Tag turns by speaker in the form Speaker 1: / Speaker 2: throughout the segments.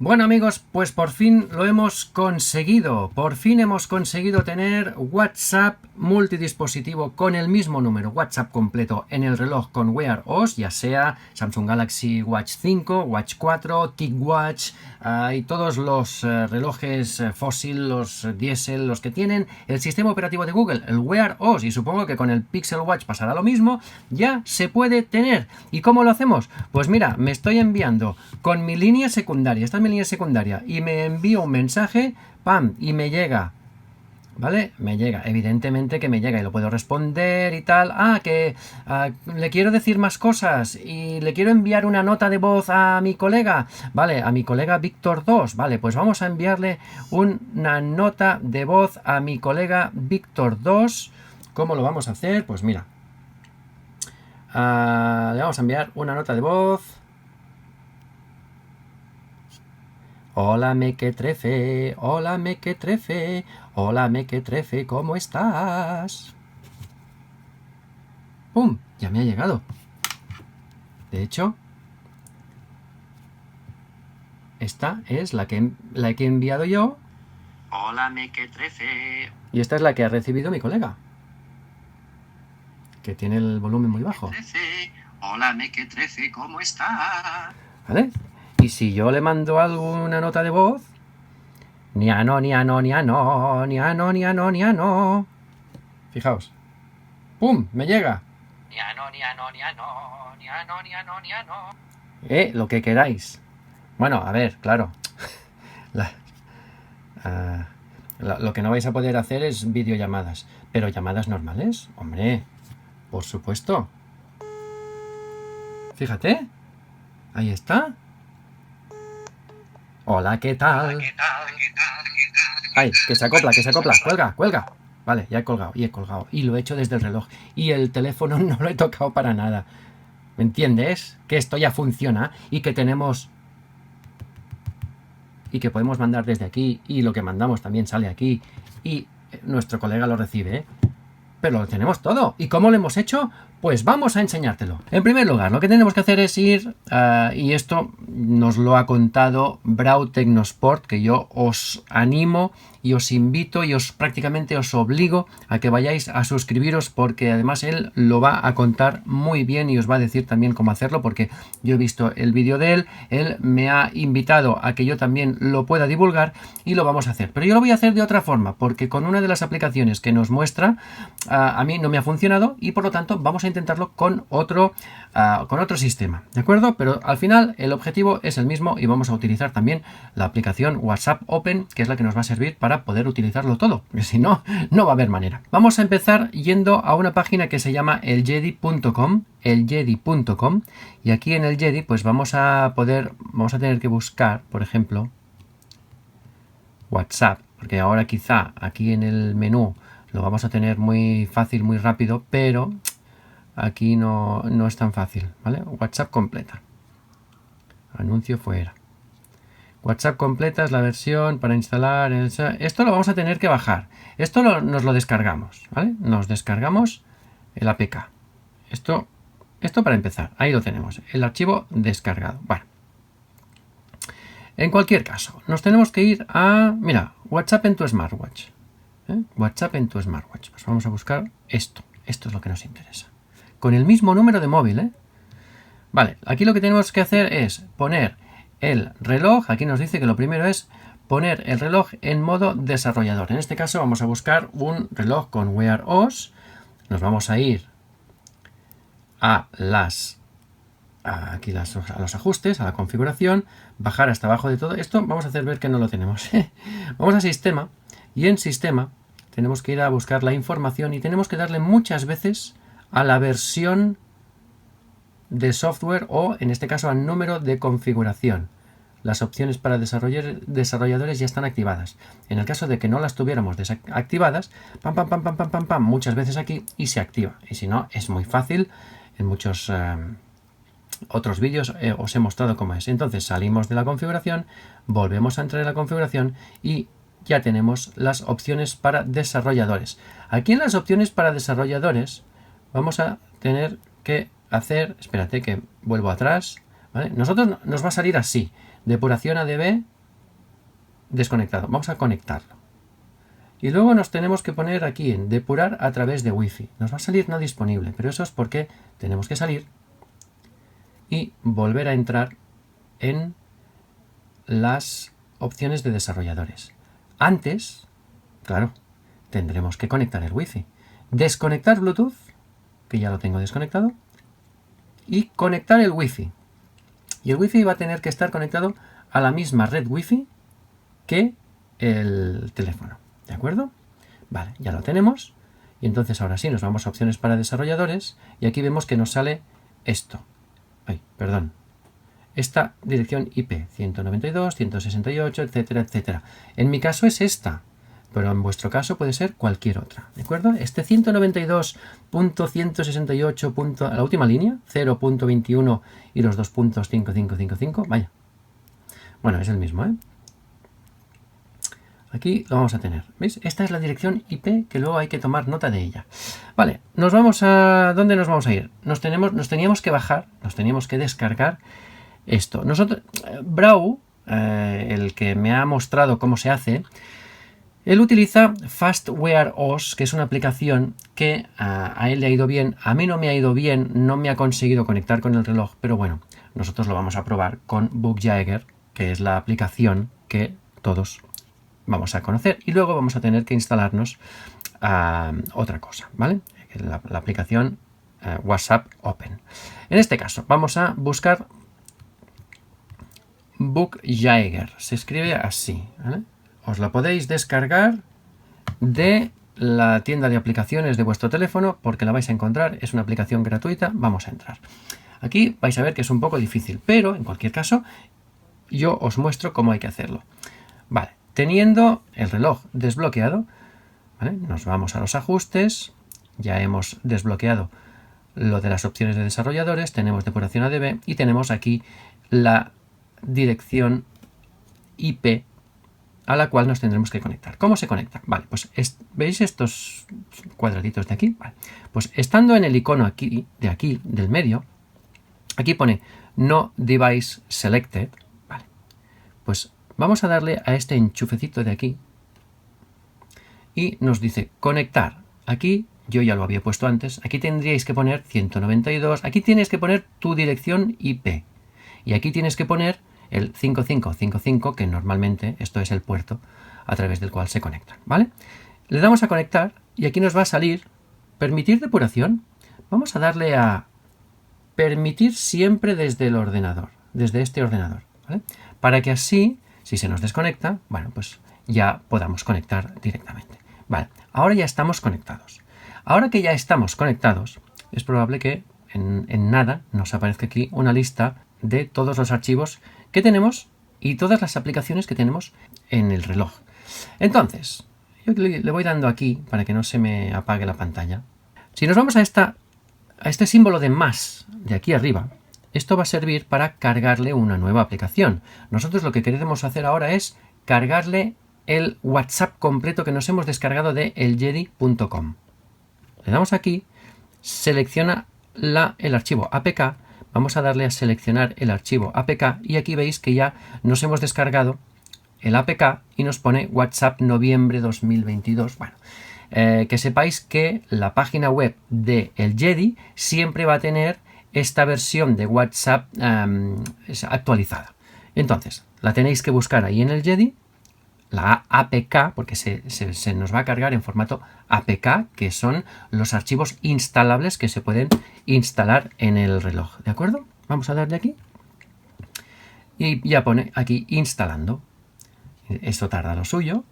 Speaker 1: Bueno amigos, pues por fin lo hemos conseguido. Por fin hemos conseguido tener WhatsApp multidispositivo con el mismo número, WhatsApp completo en el reloj con Wear OS, ya sea Samsung Galaxy Watch 5, Watch 4, TicWatch y todos los relojes Fossil, los Diesel, los que tienen el sistema operativo de Google, el Wear OS, y supongo que con el Pixel Watch pasará lo mismo, ya se puede tener. ¿Y cómo lo hacemos? Pues mira, me estoy enviando con mi línea secundaria, esta es mi línea secundaria, y me envío un mensaje, ¡pam! Y me llega, ¿vale? Me llega, evidentemente que me llega y lo puedo responder y tal. Le quiero decir más cosas y le quiero enviar una nota de voz a mi colega, ¿vale? A mi colega Víctor 2, ¿vale? Pues vamos a enviarle una nota de voz a mi colega Víctor 2. ¿Cómo lo vamos a hacer? Pues mira, le vamos a enviar una nota de voz. Hola mequetrefe, hola mequetrefe, hola mequetrefe, ¿cómo estás? ¡Pum! Ya me ha llegado. De hecho, esta es la que he enviado yo. Hola mequetrefe. Y esta es la que ha recibido mi colega, que tiene el volumen muy bajo. Hola mequetrefe, ¿cómo estás? ¿Vale? Y si yo le mando alguna nota de voz, niano, niano, niano, niano, niano, niano. Fijaos. ¡Pum! Me llega. Niano, niano, niano, niano, niano, niano. Lo que queráis. Bueno, a ver, claro. Lo que no vais a poder hacer es videollamadas. Pero llamadas normales, hombre, por supuesto. Fíjate. Ahí está. Hola, ¿qué tal? Ay, que se acopla, que se acopla. Cuelga, cuelga. Vale, ya he colgado, y he colgado. Y lo he hecho desde el reloj. Y el teléfono no lo he tocado para nada. ¿Me entiendes? Que esto ya funciona y que tenemos... y que podemos mandar desde aquí, y lo que mandamos también sale aquí, y nuestro colega lo recibe, ¿eh? Pero lo tenemos todo. ¿Y cómo lo hemos hecho? Pues vamos a enseñártelo. En primer lugar, lo que tenemos que hacer es ir, y esto nos lo ha contado Brau Tecnosport, que yo os animo y os invito y prácticamente os obligo a que vayáis a suscribiros, porque además él lo va a contar muy bien y os va a decir también cómo hacerlo, porque yo he visto el vídeo de él me ha invitado a que yo también lo pueda divulgar y lo vamos a hacer. Pero yo lo voy a hacer de otra forma, porque con una de las aplicaciones que nos muestra, a mí no me ha funcionado y por lo tanto vamos a intentarlo con otro sistema, ¿de acuerdo? Pero al final el objetivo es el mismo y vamos a utilizar también la aplicación WhatsApp Open, que es la que nos va a servir para poder utilizarlo todo, porque si no, no va a haber manera. Vamos a empezar yendo a una página que se llama eljedi.com, y aquí en el Jedi pues vamos a tener que buscar, por ejemplo, WhatsApp, porque ahora quizá aquí en el menú lo vamos a tener muy fácil, muy rápido, pero aquí no es tan fácil, ¿vale? WhatsApp completa. Anuncio fuera. WhatsApp completa es la versión para instalar. Esto lo vamos a tener que bajar. Esto nos lo descargamos, ¿vale? Nos descargamos el APK. Esto para empezar. Ahí lo tenemos. El archivo descargado. Bueno. En cualquier caso, nos tenemos que ir a... Mira, WhatsApp en tu smartwatch. WhatsApp en tu smartwatch. Pues vamos a buscar esto. Esto es lo que nos interesa. Con el mismo número de móvil, ¿eh? Vale, aquí lo que tenemos que hacer es poner el reloj. Aquí nos dice que lo primero es poner el reloj en modo desarrollador. En este caso vamos a buscar un reloj con Wear OS. Nos vamos a ir a los ajustes, a la configuración, bajar hasta abajo de todo esto. Vamos a hacer ver que no lo tenemos. Vamos a sistema, y en sistema tenemos que ir a buscar la información y tenemos que darle muchas veces a la versión de software, o en este caso al número de configuración. Las opciones para desarrolladores ya están activadas. En el caso de que no las tuviéramos desactivadas, pam, pam, pam, pam, pam, pam, pam, muchas veces aquí, y se activa. Y si no, es muy fácil. En muchos otros vídeos os he mostrado cómo es. Entonces salimos de la configuración, volvemos a entrar en la configuración y ya tenemos las opciones para desarrolladores. Aquí en las opciones para desarrolladores vamos a tener que hacer... Espérate que vuelvo atrás, ¿vale? Nosotros nos va a salir así: depuración ADB, desconectado. Vamos a conectarlo. Y luego nos tenemos que poner aquí en depurar a través de Wi-Fi. Nos va a salir no disponible, pero eso es porque tenemos que salir y volver a entrar en las opciones de desarrolladores. Antes, claro, tendremos que conectar el Wi-Fi. Desconectar Bluetooth, que ya lo tengo desconectado, y conectar el Wi-Fi. Y el Wi-Fi va a tener que estar conectado a la misma red Wi-Fi que el teléfono. ¿De acuerdo? Vale, ya lo tenemos. Y entonces ahora sí, nos vamos a opciones para desarrolladores y aquí vemos que nos sale esto. Ay, perdón. Esta dirección IP, 192, 168, etcétera, etcétera. En mi caso es esta, pero en vuestro caso puede ser cualquier otra. ¿De acuerdo? Este 192.168. A la última línea, 0.21 y los 2.5555, vaya. Bueno, es el mismo, ¿eh? Aquí lo vamos a tener. ¿Veis? Esta es la dirección IP que luego hay que tomar nota de ella. Vale, nos vamos a... ¿Dónde nos vamos a ir? Nos teníamos que bajar, nos teníamos que descargar esto. Nosotros, Brau, el que me ha mostrado cómo se hace, él utiliza FastWearOS, que es una aplicación que a él le ha ido bien. A mí no me ha ido bien, no me ha conseguido conectar con el reloj, pero bueno, nosotros lo vamos a probar con BookJagger, que es la aplicación que todos vamos a conocer, y luego vamos a tener que instalarnos otra cosa, ¿vale? La aplicación WhatsApp Open. En este caso vamos a buscar BookJagger, se escribe así, ¿vale? Os la podéis descargar de la tienda de aplicaciones de vuestro teléfono porque la vais a encontrar, es una aplicación gratuita. Vamos a entrar. Aquí vais a ver que es un poco difícil, pero en cualquier caso yo os muestro cómo hay que hacerlo. Vale. Teniendo el reloj desbloqueado, ¿vale? Nos vamos a los ajustes, ya hemos desbloqueado lo de las opciones de desarrolladores, tenemos depuración ADB y tenemos aquí la dirección IP a la cual nos tendremos que conectar. ¿Cómo se conecta? Vale, pues ¿veis estos cuadraditos de aquí? Vale, pues estando en el icono aquí, del medio, aquí pone No Device Selected, vale, pues vamos a darle a este enchufecito de aquí y nos dice conectar. Aquí yo ya lo había puesto antes. Aquí tendríais que poner 192. Aquí tienes que poner tu dirección IP. Y aquí tienes que poner el 5555, que normalmente esto es el puerto a través del cual se conectan, ¿vale? Le damos a conectar y aquí nos va a salir permitir depuración. Vamos a darle a permitir siempre desde el ordenador, desde este ordenador, ¿vale? Para que así, si se nos desconecta, bueno, pues ya podamos conectar directamente. Vale, ahora ya estamos conectados. Ahora que ya estamos conectados, es probable que en nada nos aparezca aquí una lista de todos los archivos que tenemos y todas las aplicaciones que tenemos en el reloj. Entonces, yo le voy dando aquí para que no se me apague la pantalla. Si nos vamos a este símbolo de más de aquí arriba, esto va a servir para cargarle una nueva aplicación. Nosotros lo que queremos hacer ahora es cargarle el WhatsApp completo que nos hemos descargado de eljedi.com. Le damos aquí, selecciona el archivo APK, vamos a darle a seleccionar el archivo APK y aquí veis que ya nos hemos descargado el APK y nos pone WhatsApp noviembre 2022. Bueno, que sepáis que la página web de Eljedi siempre va a tener esta versión de WhatsApp actualizada. Entonces, la tenéis que buscar ahí en Eljedi, la APK, porque se nos va a cargar en formato APK, que son los archivos instalables que se pueden instalar en el reloj. ¿De acuerdo? Vamos a darle aquí. Y ya pone aquí instalando. Esto tarda lo suyo.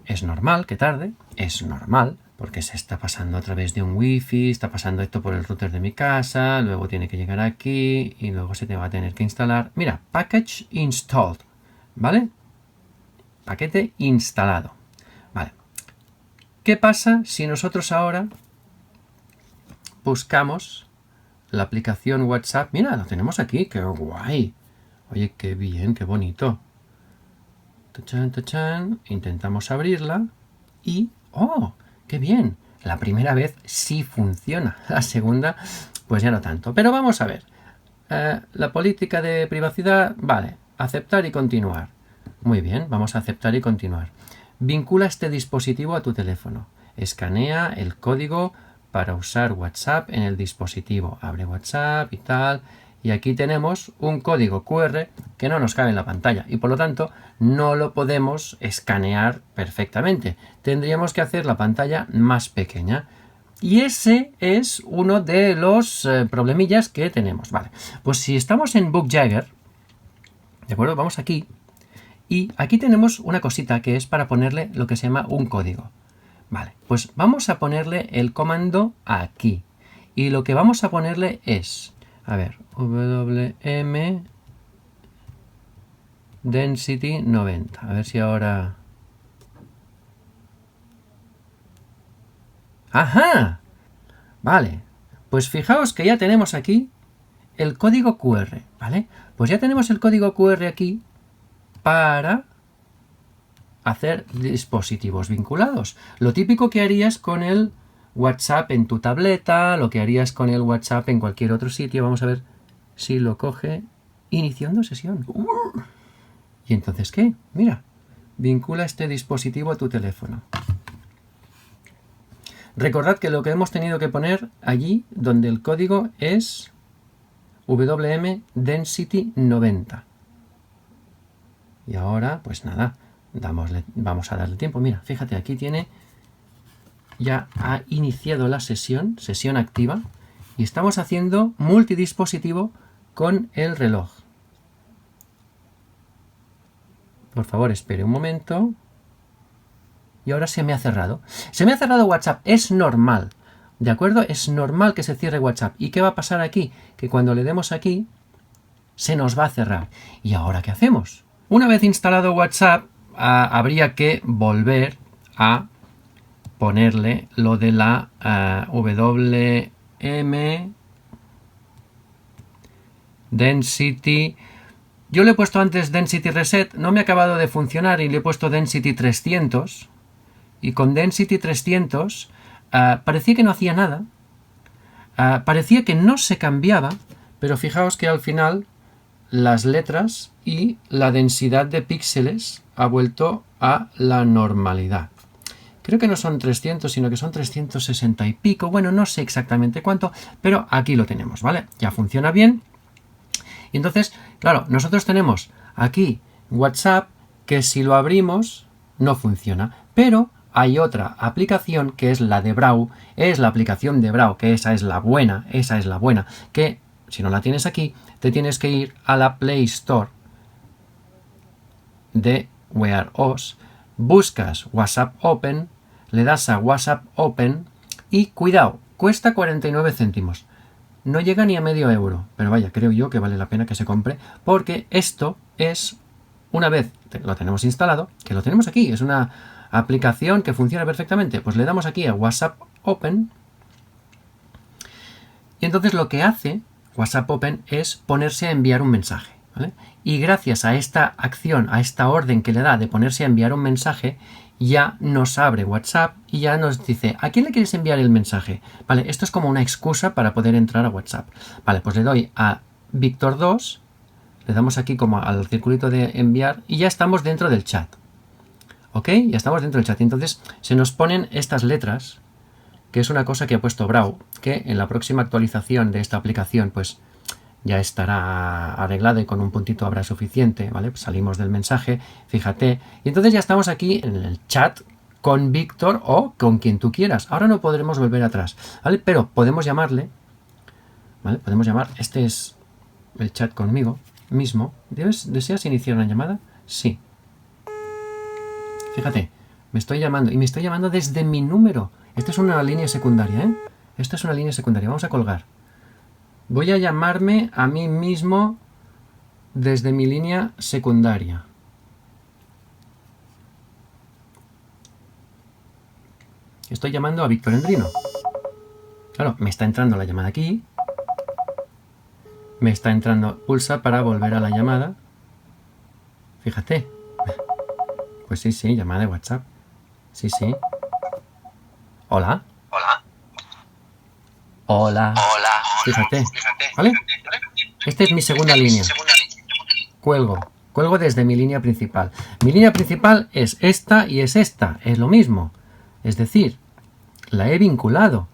Speaker 1: Es normal que tarde. Es normal, porque se está pasando a través de un Wi-Fi, está pasando esto por el router de mi casa, luego tiene que llegar aquí y luego se te va a tener que instalar. Mira, package installed, ¿vale? Paquete instalado. Vale. ¿Qué pasa si nosotros ahora buscamos la aplicación WhatsApp? Mira, lo tenemos aquí, qué guay. Oye, qué bien, qué bonito. Tachan, tachan. Intentamos abrirla y ¡oh! ¡Qué bien! La primera vez sí funciona. La segunda, pues ya no tanto. Pero vamos a ver. La política de privacidad, vale. Aceptar y continuar. Muy bien, vamos a aceptar y continuar. Vincula este dispositivo a tu teléfono. Escanea el código para usar WhatsApp en el dispositivo. Abre WhatsApp y tal. Y aquí tenemos un código QR que no nos cabe en la pantalla y por lo tanto no lo podemos escanear perfectamente. Tendríamos que hacer la pantalla más pequeña. Y ese es uno de los problemillas que tenemos. Vale, pues si estamos en BookJagger, ¿de acuerdo? Vamos aquí. Y aquí tenemos una cosita que es para ponerle lo que se llama un código. Vale, pues vamos a ponerle el comando aquí. Y lo que vamos a ponerle es, a ver, WM Density 90. A ver si ahora... ¡Ajá! Vale, pues fijaos que ya tenemos aquí el código QR, ¿vale? Pues ya tenemos el código QR aquí para hacer dispositivos vinculados. Lo típico que harías con el WhatsApp en tu tableta, lo que harías con el WhatsApp en cualquier otro sitio. Vamos a ver si lo coge. Iniciando sesión. ¿Y entonces qué? Mira, vincula este dispositivo a tu teléfono. Recordad que lo que hemos tenido que poner allí donde el código es WM Density 90. Y ahora, pues nada, vamos a darle tiempo. Mira, fíjate, aquí tiene, ya ha iniciado la sesión activa, y estamos haciendo multidispositivo con el reloj. Por favor, espere un momento. Y ahora se me ha cerrado. Se me ha cerrado WhatsApp. Es normal. ¿De acuerdo? Es normal que se cierre WhatsApp. ¿Y qué va a pasar aquí? Que cuando le demos aquí, se nos va a cerrar. ¿Y ahora qué hacemos? Una vez instalado WhatsApp, habría que volver a ponerle lo de la WM Density. Yo le he puesto antes Density Reset, no me ha acabado de funcionar y le he puesto Density 300. Y con Density 300 parecía que no hacía nada, parecía que no se cambiaba, pero fijaos que al final las letras y la densidad de píxeles ha vuelto a la normalidad. Creo que no son 300, sino que son 360 y pico. Bueno, no sé exactamente cuánto, pero aquí lo tenemos, ¿vale? Ya funciona bien. Y entonces, claro, nosotros tenemos aquí WhatsApp que si lo abrimos no funciona, pero hay otra aplicación que es la de Braille, es la aplicación de Braille, que esa es la buena, que si no la tienes aquí, te tienes que ir a la Play Store de Wear OS, buscas WhatsApp Open, le das a WhatsApp Open y cuidado, cuesta 49 céntimos. No llega ni a medio euro, pero vaya, creo yo que vale la pena que se compre, porque esto es, una vez lo tenemos instalado, que lo tenemos aquí, es una aplicación que funciona perfectamente, pues le damos aquí a WhatsApp Open y entonces lo que hace WhatsApp Open es ponerse a enviar un mensaje, ¿vale? Y gracias a esta acción, a esta orden que le da de ponerse a enviar un mensaje, ya nos abre WhatsApp y ya nos dice ¿a quién le quieres enviar el mensaje? Vale, esto es como una excusa para poder entrar a WhatsApp. Vale, pues le doy a Víctor 2, le damos aquí como al circulito de enviar y ya estamos dentro del chat. ¿Ok? Ya estamos dentro del chat. Entonces se nos ponen estas letras, que es una cosa que ha puesto Braille, que en la próxima actualización de esta aplicación pues ya estará arreglada y con un puntito habrá suficiente, ¿vale? Pues salimos del mensaje, fíjate. Y entonces ya estamos aquí en el chat con Víctor o con quien tú quieras. Ahora no podremos volver atrás, ¿vale? Pero podemos llamarle, ¿vale? Podemos llamar, este es el chat conmigo mismo. ¿Deseas iniciar una llamada? Sí. Fíjate, me estoy llamando y me estoy llamando desde mi número. Esta es una línea secundaria, ¿eh? Esta es una línea secundaria. Vamos a colgar. Voy a llamarme a mí mismo desde mi línea secundaria. Estoy llamando a Víctor Endrino. Claro, me está entrando la llamada aquí. Me está entrando, pulsa para volver a la llamada. Fíjate. Pues sí, llamada de WhatsApp. Sí. Hola. Hola. Fíjate. ¿Vale? Esta es mi segunda línea. Cuelgo. Cuelgo desde mi línea principal. Mi línea principal es esta y es esta. Es lo mismo. Es decir, la he vinculado.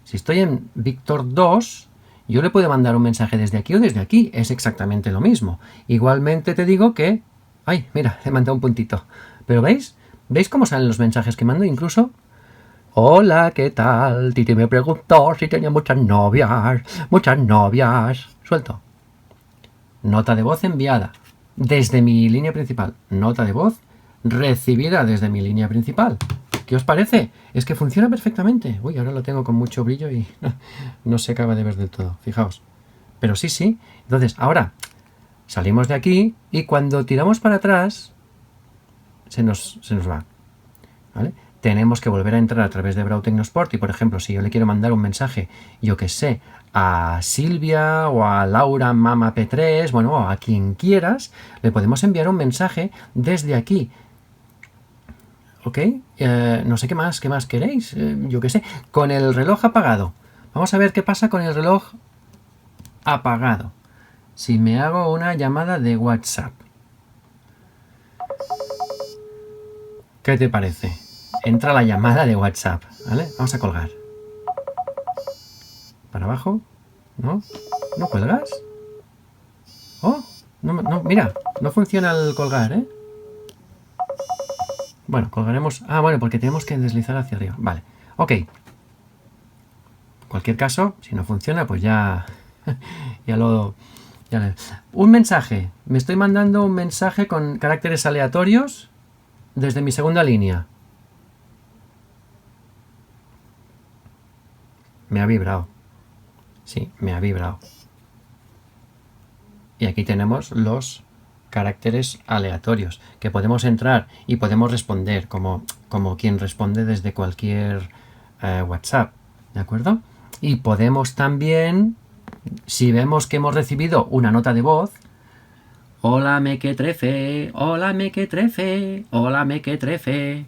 Speaker 1: Si estoy en Víctor 2, yo le puedo mandar un mensaje desde aquí o desde aquí. Es exactamente lo mismo. Igualmente te digo que... ¡Ay, mira! He mandado un puntito. Pero ¿veis? ¿Veis cómo salen los mensajes que mando incluso? Hola, ¿qué tal? Titi me preguntó si tenía muchas novias. Muchas novias. Suelto. Nota de voz enviada desde mi línea principal. Nota de voz recibida desde mi línea principal. ¿Qué os parece? Es que funciona perfectamente. Uy, ahora lo tengo con mucho brillo y no se acaba de ver del todo. Fijaos. Pero sí, sí. Entonces, ahora salimos de aquí y cuando tiramos para atrás se nos va. ¿Vale? Tenemos que volver a entrar a través de Brau Tecnosport y, por ejemplo, si yo le quiero mandar un mensaje, yo que sé, a Silvia o a Laura Mama P3, bueno, a quien quieras, le podemos enviar un mensaje desde aquí. ¿Ok? No sé qué más queréis, yo qué sé, con el reloj apagado. Vamos a ver qué pasa con el reloj apagado. Si me hago una llamada de WhatsApp. ¿Qué te parece? Entra la llamada de WhatsApp, ¿vale? Vamos a colgar. ¿Para abajo? ¿No? ¿No cuelgas? Oh, no, mira, no funciona el colgar, ¿eh? Bueno, colgaremos... Ah, bueno, porque tenemos que deslizar hacia arriba. Vale, ok. En cualquier caso, si no funciona, pues ya... Un mensaje. Me estoy mandando un mensaje con caracteres aleatorios desde mi segunda línea. Me ha vibrado. Sí, me ha vibrado. Y aquí tenemos los caracteres aleatorios que podemos entrar y podemos responder como quien responde desde cualquier WhatsApp. ¿De acuerdo? Y podemos también, si vemos que hemos recibido una nota de voz, hola mequetrefe, hola mequetrefe, hola mequetrefe.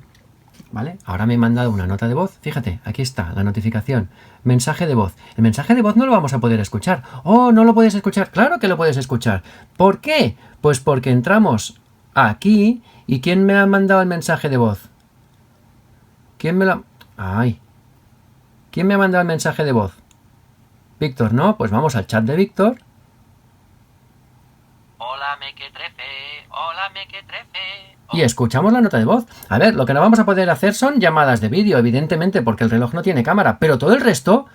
Speaker 1: ¿Vale? Ahora me he mandado una nota de voz. Fíjate, aquí está la notificación. Mensaje de voz. El mensaje de voz no lo vamos a poder escuchar. ¡Oh, no lo puedes escuchar! ¡Claro que lo puedes escuchar! ¿Por qué? Pues porque entramos aquí y ¿quién me ha mandado el mensaje de voz? ¿Quién me lo... ¡Ay! ¿Quién me ha mandado el mensaje de voz? Víctor, ¿no? Pues vamos al chat de Víctor. Hola, mequetrefe. Hola, mequetrefe. Y escuchamos la nota de voz. A ver, lo que no vamos a poder hacer son llamadas de vídeo, evidentemente, porque el reloj no tiene cámara. Pero todo el resto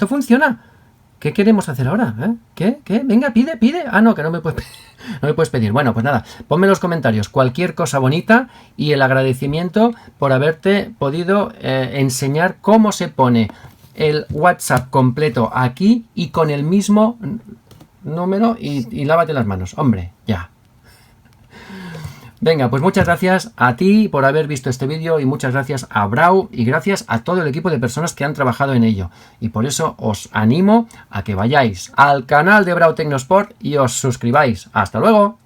Speaker 1: funciona. ¿Qué queremos hacer ahora? ¿Qué? Venga, pide. Ah, no, que no me puedes pedir. Bueno, pues nada, ponme en los comentarios cualquier cosa bonita y el agradecimiento por haberte podido enseñar cómo se pone el WhatsApp completo aquí y con el mismo número y lávate las manos. Hombre, ya. Venga, pues muchas gracias a ti por haber visto este vídeo y muchas gracias a Brau y gracias a todo el equipo de personas que han trabajado en ello. Y por eso os animo a que vayáis al canal de Brau Tecnosport y os suscribáis. ¡Hasta luego!